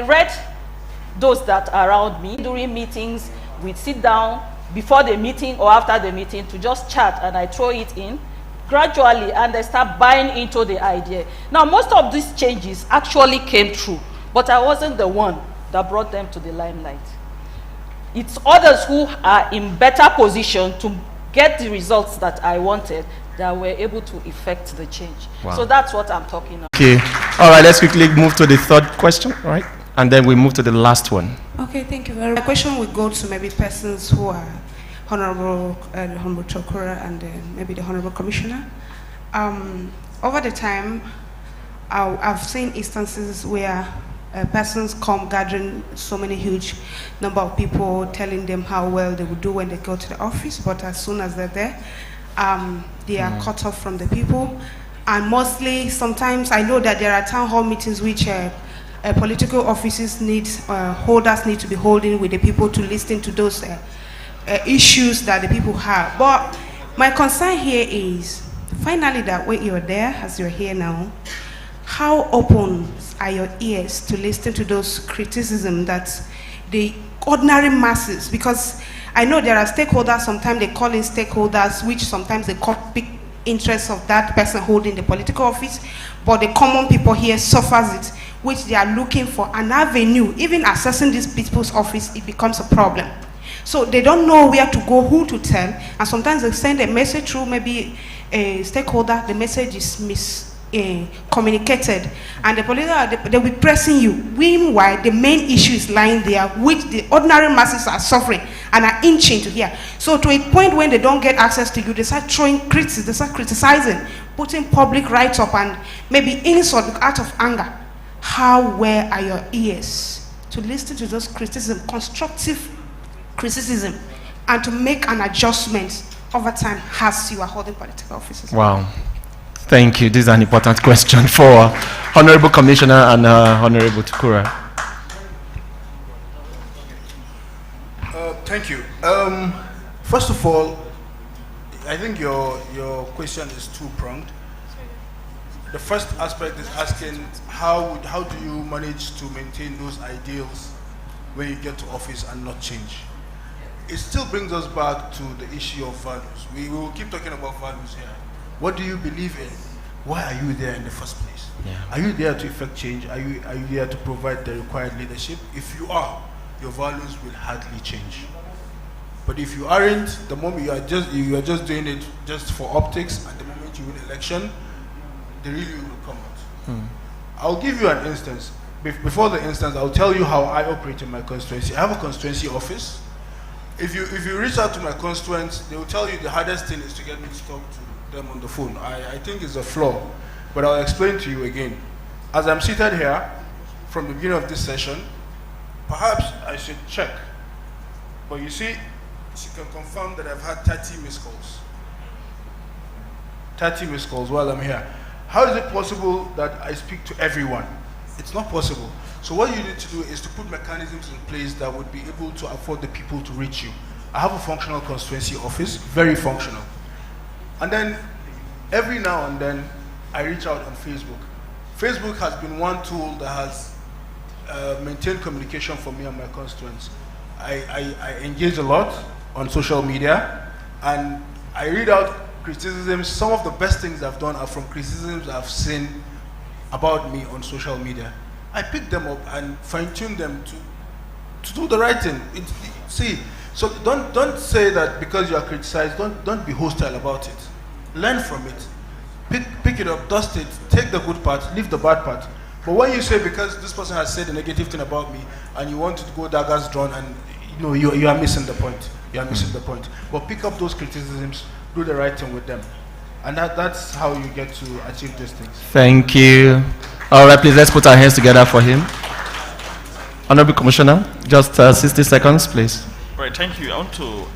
read those that are around me. During meetings, we'd sit down before the meeting or after the meeting to just chat, and I throw it in gradually, and they start buying into the idea. Now, most of these changes actually came true, but I wasn't the one that brought them to the limelight. It's others who are in better position to get the results that I wanted that were able to effect the change. Wow. So that's what I'm talking about. Okay. All right, let's quickly move to the third question, right? And then we move to the last one. Okay, thank you very much. My question will go to maybe persons who are Honorable Chokora and maybe the Honorable Commissioner. Over the time, I've seen instances where persons come gathering so many huge number of people, telling them how well they will do when they go to the office, but as soon as they're there, they are cut off from the people. And mostly, sometimes I know that there are town hall meetings which political offices holders need to be holding with the people to listen to those issues that the people have. But my concern here is, finally, that when you're there, as you're here now, how open are your ears to listen to those criticisms that the ordinary masses, because I know there are stakeholders, sometimes they call in stakeholders, which sometimes they call big interests of that person holding the political office, but the common people here suffers it, which they are looking for an avenue. Even accessing this people's office, it becomes a problem. So they don't know where to go, who to tell, and sometimes they send a message through maybe a stakeholder, the message is communicated, and the political, they'll be pressing you. Meanwhile, the main issue is lying there, which the ordinary masses are suffering and are inching to hear. So to a point when they don't get access to you, they start throwing criticism, they start criticizing, putting public rights up, and maybe insult out of anger. How well are your ears to listen to those criticism, constructive criticism, and to make an adjustment over time as you are holding political offices? Wow. Thank you. This is an important question for Honorable Commissioner and Honorable Tukura. Thank you. First of all, I think your question is two-pronged. The first aspect is asking how do you manage to maintain those ideals when you get to office and not change? It still brings us back to the issue of values. We will keep talking about values here. What do you believe in? Why are you there in the first place? Yeah. Are you there to effect change? Are you there to provide the required leadership? If you are, your values will hardly change. But if you aren't, the moment you are just doing it just for optics, at the moment you win election, the real you will come out. I'll give you an instance. Before the instance, I'll tell you how I operate in my constituency. I have a constituency office. If you reach out to my constituents, they will tell you the hardest thing is to get me to talk to them on the phone. I think it's a flaw, but I'll explain to you again. As I'm seated here, from the beginning of this session, perhaps I should check. But you see, she can confirm that I've had 30 missed calls. 30 missed calls while I'm here. How is it possible that I speak to everyone? It's not possible. So what you need to do is to put mechanisms in place that would be able to afford the people to reach you. I have a functional constituency office, very functional. And then every now and then I reach out on Facebook. Facebook has been one tool that has maintained communication for me and my constituents. I engage a lot on social media, and I read out criticisms. Some of the best things I've done are from criticisms I've seen about me on social media. I pick them up and fine-tune them to do the right thing. See, so don't say that because you are criticized, don't be hostile about it. Learn from it. Pick it up, dust it, take the good part, leave the bad part. But when you say because this person has said a negative thing about me and you want to go daggers drawn, and you are missing the point. You are missing the point. But pick up those criticisms, do the right thing with them. And that's how you get to achieve these things. Thank you. All right, please, let's put our hands together for him. Honorable Commissioner, just 60 seconds, please. Right, thank you. I want to add